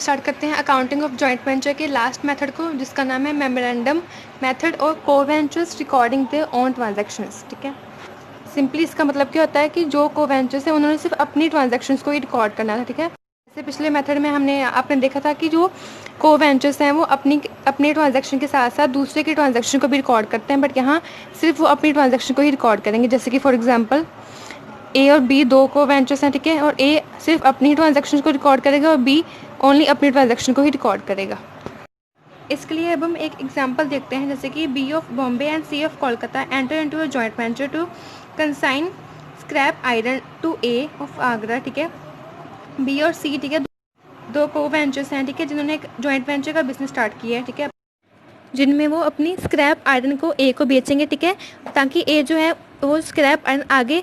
Start करते हैं accounting of joint venture के लास्ट मेथड को, जिसका नाम है मेमोरेंडम मेथड और को-वेंचर्स रिकॉर्डिंग देयर ओन ट्रांजैक्शंस। ठीक है, सिंपली इसका मतलब क्या होता है कि जो को-वेंचर्स हैं उन्होंने सिर्फ अपनी ट्रांजैक्शंस को ही रिकॉर्ड करना था। ठीक है, जैसे पिछले मेथड में आपने देखा था कि जो को-वेंचर्स हैं वो अपनी ट्रांजैक्शन के साथ साथ दूसरे की ट्रांजैक्शन को भी रिकॉर्ड करते हैं, बट यहाँ सिर्फ वो अपनी ट्रांजैक्शन को ही रिकॉर्ड करेंगे। जैसे कि फॉर एग्जाम्पल ए और बी दो को-वेंचर्स हैं, ठीक है, और ए सिर्फ अपनी ट्रांजैक्शन को रिकॉर्ड करेगा और बी ओनली अपनी ट्रांजैक्शन को ही रिकॉर्ड करेगा। इसके लिए अब हम एक एग्जांपल देखते हैं, जैसे कि B of Bombay and C of Kolkata enter into a joint venture to consign scrap iron to A of Agra. ठीक है, बी और सी, ठीक है, दो को-वेंचर्स हैं, ठीक है, जिन्होंने एक जॉइंट वेंचर का बिजनेस स्टार्ट किया है। ठीक है, जिनमें वो अपनी स्क्रैप आयरन को ए को बेचेंगे। ठीक है, ताकि ए जो है वो स्क्रैप आयरन आगे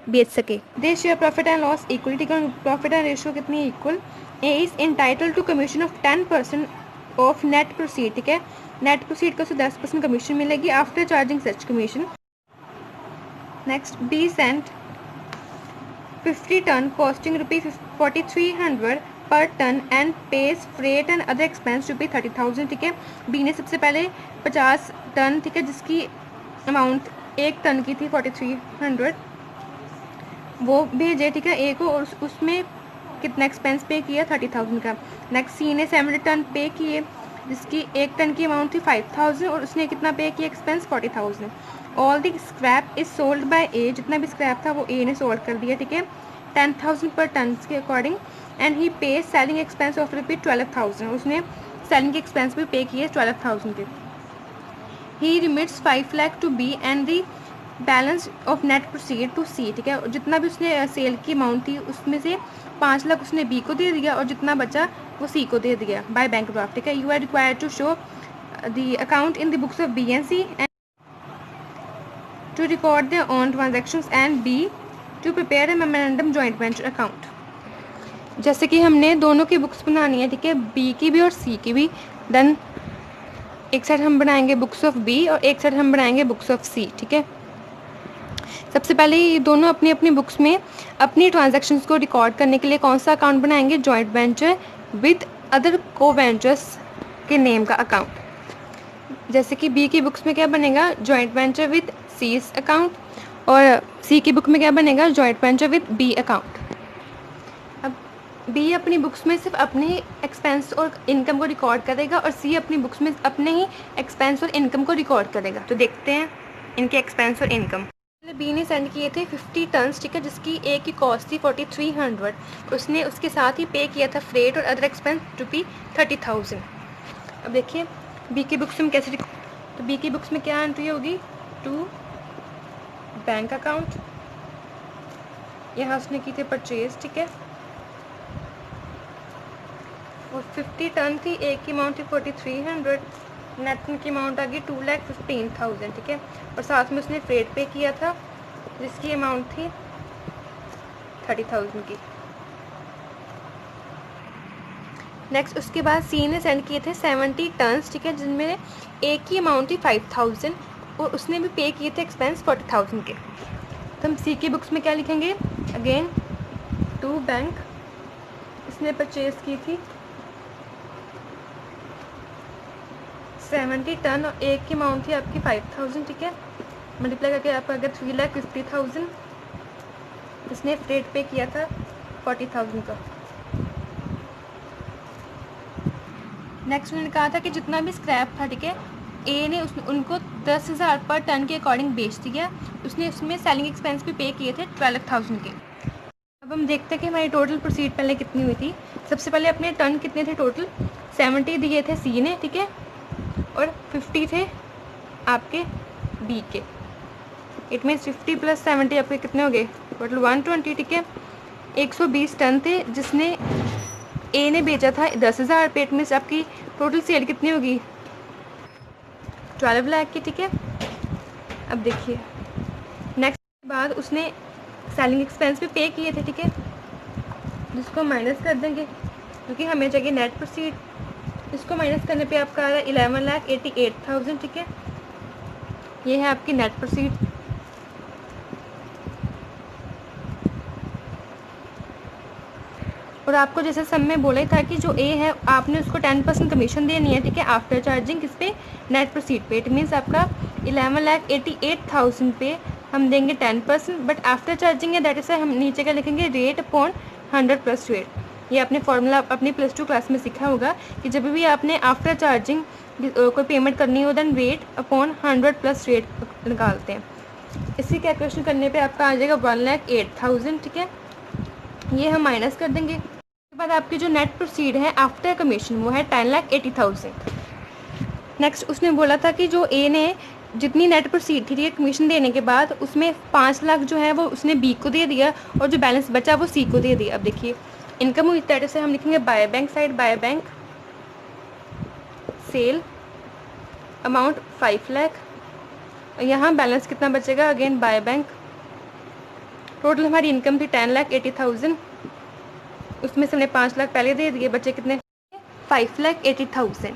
बेच सके। They share profit and loss equally. ठीक है, प्रॉफिट एंड रेशियो कितनी है? Equal. A is entitle to commission of 10% of net proceed. ठीक है, नेट प्रोसीड का उसे 10% कमीशन मिलेगी after charging such commission. Next, B sent 50 ton costing ₹4300 per ton and pays freight and other expense ₹30,000। ठीक है, B ने सबसे पहले 50 टन, ठीक है, जिसकी अमाउंट 1 टन की थी 4300, वो भेजे, ठीक है, ए को, और उसमें कितना एक्सपेंस पे किया? 30,000 का। नेक्स्ट, सी ने 70 टन पे किए, जिसकी 1 टन की अमाउंट थी 5,000, और उसने कितना पे किया? Expense 40,000। All the scrap is sold by A, जितना भी स्क्रैप था वो ए ने सोल्ड कर दिया। ठीक है, 10,000 पर टन के अकॉर्डिंग, एंड ही पे सेलिंग एक्सपेंस ऑफ ₹12,000, उसने सेलिंग के एक्सपेंस भी पे किए 12,000 के। He remits 5 lakh to B and the balance of net proceed to C. ठीक है, जितना भी उसने सेल की अमाउंट थी उसमें से 5 लाख उसने बी को दे दिया और जितना बचा वो सी को दे दिया बाय बैंक ड्राफ्ट। ठीक है, you are required to show the account in the books of B and C and to record their own transactions and B to prepare a memorandum joint venture account. जैसे कि हमने दोनों की books बनानी है, ठीक है, बी की भी और सी की भी। देन एक साइड हम बनाएंगे बुक्स ऑफ बी और एक साइड हम बनाएंगे बुक्स ऑफ सी। ठीक है, सबसे पहले ये दोनों अपनी अपनी बुक्स में अपनी ट्रांजैक्शंस को रिकॉर्ड करने के लिए कौन सा अकाउंट बनाएंगे? जॉइंट वेंचर विद अदर को-वेंचर्स के नेम का अकाउंट। जैसे कि बी की बुक्स में क्या बनेगा? Joint venture with C's account, और सी की बुक में क्या बनेगा? Joint venture with B account. अब बी अपनी बुक्स में सिर्फ अपने ही एक्सपेंस और इनकम को रिकॉर्ड करेगा और सी अपनी बुक्स में अपने ही एक्सपेंस और इनकम को रिकॉर्ड करेगा। तो देखते हैं इनके एक्सपेंस और इनकम। बी ने सेंड किए थे 50 टन्स, ठीक है, जिसकी ए की कॉस्ट थी 4300। उसने उसके साथ ही पे किया था फ्रेट और अदर एक्सपेंस ₹30,000। अब देखिए बी की बुक्स में कैसे, तो बी की बुक्स में क्या एंट्री होगी? टू बैंक अकाउंट, यहाँ उसने की थे परचेज। ठीक है, और 50 टन थी, ए की अमाउंट थी 4300, नेट की अमाउंट आ गई 2,15,000। ठीक है, और साथ में उसने फ्रेट पे किया था जिसकी अमाउंट थी 30,000 की। नेक्स्ट उसके बाद सी ने सेंड किए थे 70 टन्स, ठीक है, जिनमें ए की अमाउंट थी 5,000 और उसने भी पे किए थे एक्सपेंस 40,000 के। तो हम सी की बुक्स में क्या लिखेंगे? अगेन टू बैंक, इसने परचेज की थी 70 टन और ए की अमाउंट थी आपकी 5,000। ठीक है, मल्टीप्लाई करके आपका अगर 3,50,000, इसने फ्रेट पे किया था 40,000 का। नेक्स्ट उन्होंने कहा था कि जितना भी स्क्रैप था, ठीक है, ए ने उनको 10,000 पर टन के अकॉर्डिंग बेच दिया। उसने उसमें सेलिंग एक्सपेंस भी पे किए थे 12,000 के। अब हम देखते हैं कि हमारी टोटल प्रोसीड पहले कितनी हुई थी। सबसे पहले अपने टन कितने थे टोटल? 70 दिए थे सी ने, ठीक है, और 50 थे आपके बी के। इट मीन्स 50 + 70 आपके कितने हो गए? टोटल 120। ठीक है, 120 टन थे जिसने ए ने बेचा था 10,000 पे। इट मीन्स आपकी टोटल सेल कितनी होगी? 12 लाख की। ठीक है, अब देखिए नेक्स्ट के बाद उसने सेलिंग एक्सपेंस भी पे किए थे, ठीक है, जिसको माइनस कर देंगे क्योंकि हमें चाहिए नेट प्रोसीड। इसको माइनस करने पे आपका आ रहा है 11,88,000। ठीक है, ये है आपकी नेट प्रोसीड। और आपको जैसे सब में बोला ही था कि जो ए है आपने उसको 10% कमीशन देनी है, ठीक है, आफ्टर चार्जिंग किस पे, नेट प्रोसीड पे। इट मीन्स आपका 11,88,000 पे हम देंगे 10%, बट आफ्टर चार्जिंग है दैट इज हम नीचे क्या लिखेंगे, रेट अपॉन 100 प्लस रेट। ये आपने फॉर्मूला अपनी +2 क्लास में सीखा होगा कि जब भी आपने आफ्टर चार्जिंग कोई पेमेंट करनी हो then rate upon 100 plus rate निकालते हैं। इसी कैलकुलेशन करने पे आपका आ जाएगा 1,08,000, ठीक है, ये हम माइनस कर देंगे। उसके बाद आपकी जो नेट प्रोसीड है आफ्टर कमीशन वो है 10,80,000। नेक्स्ट उसने बोला था कि जो ए ने जितनी नेट प्रोसीड थी कमीशन देने के बाद उसमें 5 लाख जो है वो उसने बी को दे दिया और जो बैलेंस बचा वो सी को दे दिया। अब देखिए इनकम हुई स्टेटस से हम लिखेंगे by bank side, by bank sale amount 5 lakh. यहाँ बैलेंस कितना बचेगा, अगेन बाय बैंक। टोटल हमारी इनकम थी 10,80,000, उसमें से हमने 5 लाख पहले दे दिए, बचे कितने, 5,80,000।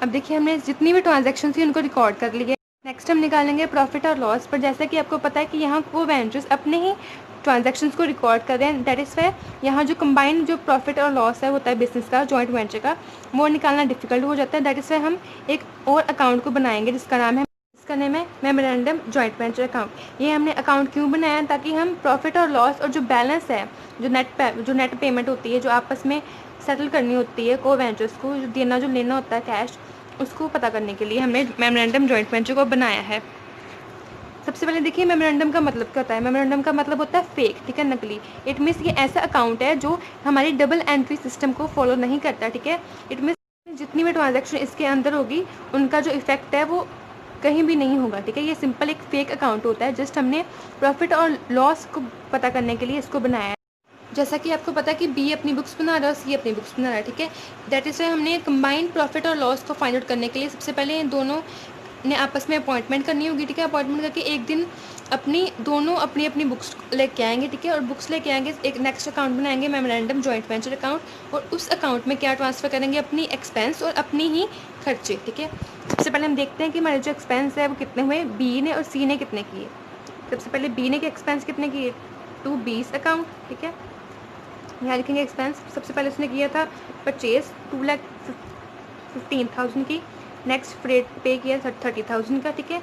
अब देखिए हमने जितनी भी ट्रांजैक्शन थी उनको रिकॉर्ड कर लिया। नेक्स्ट हम निकालेंगे प्रॉफिट और लॉस पर। जैसा कि आपको पता है कि यहाँ वो वेंचर्स अपने ही ट्रांजैक्शंस को रिकॉर्ड कर रहे हैं, दैट इज़ वाई यहाँ जो कंबाइंड जो प्रॉफिट और लॉस है होता है बिजनेस का, जॉइंट वेंचर का, वो निकालना डिफिकल्ट हो जाता है। दैट इज़ वाई हम एक और अकाउंट को बनाएंगे जिसका नाम है मेमोरेंडम जॉइंट वेंचर अकाउंट। ये हमने अकाउंट क्यों बनाया, ताकि हम प्रॉफिट और लॉस और जो बैलेंस है, जो नेट पेमेंट होती है, जो आपस में सेटल करनी होती है को वेंचर्स को, जो देना जो लेना होता है कैश, उसको पता करने के लिए हमने मेमोरेंडम जॉइंट वेंचर को बनाया है। सबसे पहले देखिए मेमोरेंडम का मतलब क्या होता है। मेमोरेंडम का मतलब होता है फेक, ठीक है, नकली। इट मीन्स ये ऐसा अकाउंट है जो हमारी डबल एंट्री सिस्टम को फॉलो नहीं करता, ठीक है। इट मीन्स जितनी भी ट्रांजैक्शन इसके अंदर होगी उनका जो इफेक्ट है वो कहीं भी नहीं होगा, ठीक है। ये सिंपल एक फेक अकाउंट होता है, जस्ट हमने प्रॉफिट और लॉस को पता करने के लिए इसको बनाया है। जैसा कि आपको पता है कि बी अपनी बुक्स बना रहा है और सी अपनी बुक्स बना रहा है, ठीक है। दैट इज़ वाई हमने कंबाइंड प्रॉफिट और लॉस को फाइंड आउट करने के लिए सबसे पहले इन दोनों ने आपस में अपॉइंटमेंट करनी होगी, ठीक है। अपॉइंटमेंट करके एक दिन दोनों अपनी अपनी बुक्स लेके आएंगे, ठीक है, और बुक्स लेके आएंगे, एक नेक्स्ट अकाउंट बनाएंगे मेमोरेंडम जॉइंट वेंचर अकाउंट, और उस अकाउंट में क्या ट्रांसफ़र करेंगे, अपनी एक्सपेंस और अपनी ही खर्चे, ठीक है। सबसे पहले हम देखते हैं कि हमारे जो एक्सपेंस है वो कितने हुए, बी ने और सी ने कितने किए। सबसे पहले बी ने के एक्सपेंस कितने किए, टू बीस अकाउंट, ठीक है। यहाँ लिखेंगे एक्सपेंस। सबसे पहले उसने किया था परचेज 2,15,000 की। नेक्स्ट फ्रेट पे किया 30,000 का, ठीक है।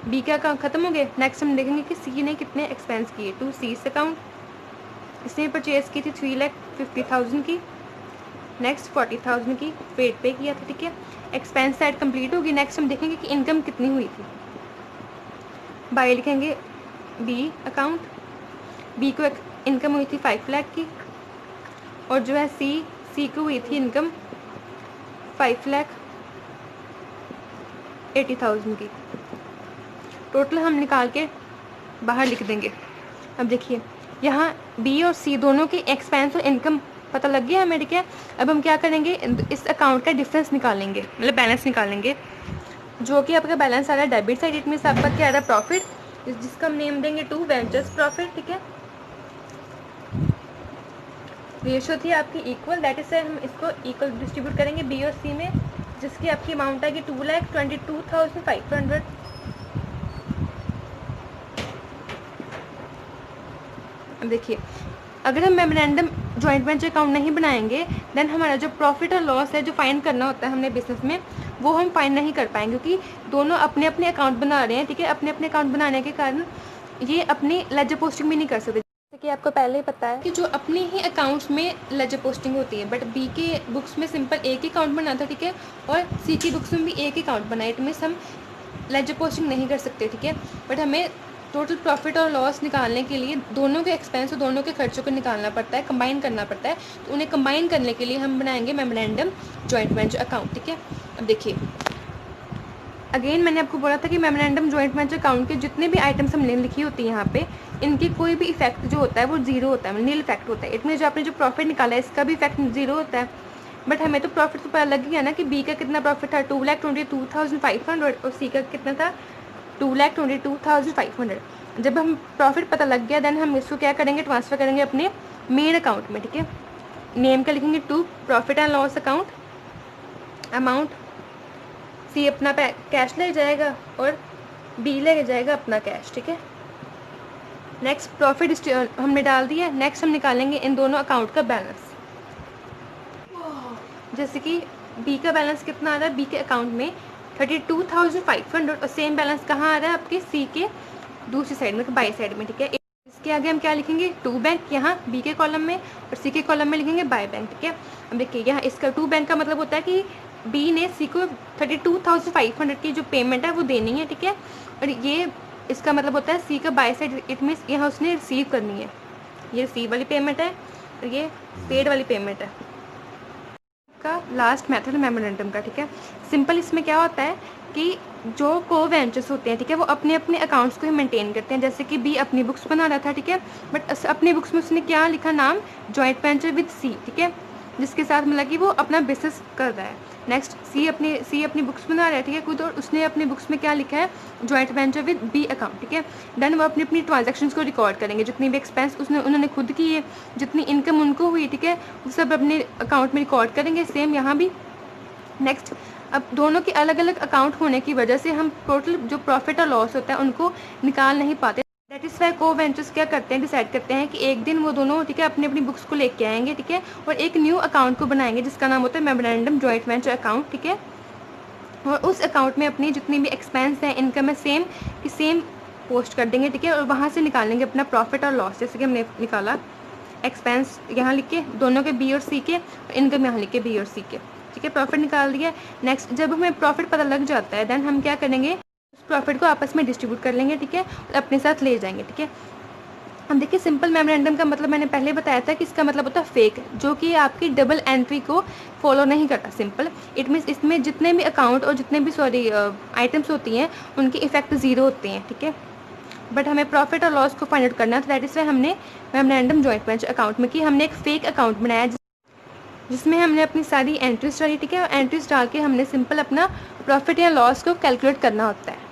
बी का अकाउंट खत्म हो गए। नेक्स्ट हम देखेंगे कि सी ने कितने एक्सपेंस किए, टू सीस अकाउंट। इसने परचेज की थी 3,50,000 की। नेक्स्ट 40,000 की फ्रेट पे किया था, ठीक है। एक्सपेंस साइड कंप्लीट होगी। नेक्स्ट हम देखेंगे कि इनकम कितनी हुई थी। बाय लिखेंगे बी अकाउंट। बी को इनकम हुई थी 5 लाख की, और जो है सी को हुई थी इनकम 5,80,000 की। टोटल हम निकाल के बाहर लिख देंगे। अब देखिए यहाँ बी और सी दोनों की एक्सपेंस और इनकम पता लग गया हमें, ठीक है। अब हम क्या करेंगे, इस अकाउंट का डिफरेंस निकालेंगे, मतलब बैलेंस निकालेंगे, जो कि आपका बैलेंस आ रहा है डेबिट साइड। इट मीन्स आपका क्या आ रहा है, प्रॉफिट, जिसका हम नेम देंगे टू वेंचर्स प्रॉफिट, ठीक है। रेशियो थी आपकी इक्वल, दैट इज हम इसको इक्वल डिस्ट्रीब्यूट करेंगे बी और सी में, जिसकी आपकी अमाउंट आएगी 2,22,500। अब देखिए अगर हम मेमोरेंडम जॉइंट वेंचर अकाउंट नहीं बनाएंगे देन हमारा जो प्रॉफिट और लॉस है जो फाइंड करना होता है हमने बिजनेस में, वो हम फाइंड नहीं कर पाएंगे, क्योंकि दोनों अपने अपने अकाउंट बना रहे हैं, ठीक है। अपने अपने अकाउंट बनाने के कारण ये अपनी लेजर पोस्टिंग भी नहीं कर सकते। जैसे कि आपको पहले ही पता है कि जो अपने ही अकाउंट्स में लेजर पोस्टिंग होती है, बट बी के बुक्स में सिंपल एक ही अकाउंट बना था, ठीक है, और सी की बुक्स में भी एक ही अकाउंट बना है। इट मीन्स हम लेजर पोस्टिंग नहीं कर सकते, ठीक है। बट हमें टोटल प्रॉफिट और लॉस निकालने के लिए दोनों के एक्सपेंस और दोनों के खर्चों को निकालना पड़ता है, कंबाइन करना पड़ता है। तो उन्हें कंबाइन करने के लिए हम बनाएंगे मेमोरेंडम जॉइंट वेंचर अकाउंट, ठीक है। अब देखिए अगेन मैंने आपको बोला था कि मेमोरेंडम जॉइंट वेंचर अकाउंट के जितने भी आइटम्स हमने लिखी होती है यहाँ पे, इनकी कोई भी इफेक्ट जो होता है वो जीरो होता है, नील इफेक्ट होता है। इतने जो आपने जो प्रॉफिट निकाला है इसका भी इफेक्ट जीरो होता है। बट हमें तो प्रॉफिट तो पता लग गया ना कि बी का कितना प्रॉफिट था 2,22,500 और सी का कितना था 2,22,500। जब हम प्रॉफिट पता लग गया देन हम इसको क्या करेंगे, ट्रांसफ़र करेंगे अपने मेन अकाउंट में, ठीक है। नेम का लिखेंगे to profit and loss account, amount C अपना कैश ले जाएगा और बी ले जाएगा अपना कैश, ठीक है। नेक्स्ट प्रॉफिट हमने डाल दिया। नेक्स्ट हम निकालेंगे इन दोनों अकाउंट का बैलेंस। जैसे कि बी का बैलेंस कितना आ रहा है, बी के अकाउंट में 32,500, और सेम बैलेंस कहाँ आ रहा है आपके सी के दूसरी साइड में, बाई साइड में, ठीक है। इसके आगे हम क्या लिखेंगे, टू बैंक यहाँ बी के कॉलम में, और सी के कॉलम में लिखेंगे बाय बैंक, ठीक है। अब देखिए यहाँ इसका टू बैंक का मतलब होता है कि बी ने सी को 32,500 की जो पेमेंट है वो देनी है, ठीक है। और ये इसका मतलब होता है सी का बाय साइड, इट मीन्स यहाँ उसने रिसीव करनी है, ये रिसीव वाली पेमेंट है और ये पेड वाली पेमेंट है। का लास्ट मेथड मेमोरेंडम का, ठीक है। सिंपल इसमें क्या होता है कि जो को वेंचर्स होते हैं, ठीक है, वो अपने अपने अकाउंट्स को ही मेंटेन करते हैं। जैसे कि बी अपनी बुक्स बना रहा था, ठीक है, बट अपनी बुक्स में उसने क्या लिखा, नाम जॉइंट वेंचर विद सी, ठीक है, जिसके साथ मतलब कि वो अपना बिजनेस कर रहा है। नेक्स्ट सी अपनी बुक्स बना रहा है, ठीक है, खुद, और उसने अपनी बुक्स में क्या लिखा है, joint venture with B account, ठीक है। देन वो अपनी अपनी ट्रांजैक्शंस को रिकॉर्ड करेंगे, जितनी भी एक्सपेंस उन्होंने खुद किए, जितनी इनकम उनको हुई, ठीक है, वो सब अपने अकाउंट में रिकॉर्ड करेंगे, सेम यहाँ भी। नेक्स्ट, अब दोनों के अलग अलग अकाउंट होने की वजह से हम टोटल जो प्रॉफिट और लॉस होता है उनको निकाल नहीं पाते। दैट इज़ वाई को वेंचर्स क्या करते हैं, डिसाइड करते हैं कि एक दिन वो दोनों, ठीक है, अपनी अपनी बुक्स को लेके आएंगे, ठीक है, और एक न्यू अकाउंट को बनाएंगे जिसका नाम होता है मेमोरेंडम जॉइंट वेंचर अकाउंट, ठीक है। और उस अकाउंट में अपनी जितनी भी एक्सपेंस है, इनकम है, सेम पोस्ट कर देंगे, ठीक है, और वहाँ से निकालेंगे अपना प्रॉफिट और लॉस। जैसे कि हमने निकाला एक्सपेंस यहाँ लिख के दोनों के बी और सी के, और इनकम यहाँ लिख के बी और सी के, ठीक है, प्रॉफिट निकाल दिया। नेक्स्ट, जब हमें प्रॉफिट पता लग जाता है, देन हम क्या करेंगे, उस प्रॉफिट को आपस में डिस्ट्रीब्यूट कर लेंगे, ठीक है, और अपने साथ ले जाएंगे, ठीक है। हम देखिए सिंपल मेमोरेंडम का मतलब मैंने पहले बताया था कि इसका मतलब होता है फेक, जो कि आपकी डबल एंट्री को फॉलो नहीं करता। सिंपल इट मीन्स इसमें जितने भी अकाउंट और जितने भी आइटम्स होती हैं उनकी इफेक्ट ज़ीरो होते हैं, ठीक है। बट हमें प्रॉफिट और लॉस को फाइंड आउट करना है, तो दैट इज़ वाई हमने मेमोरेंडम जॉइंट वेंचर अकाउंट में की, हमने एक फेक अकाउंट बनाया जिसमें हमने अपनी सारी एंट्रीज डाली, ठीक है, और एंट्रीज डाल के हमने सिंपल अपना प्रॉफिट या लॉस को कैलकुलेट करना होता है।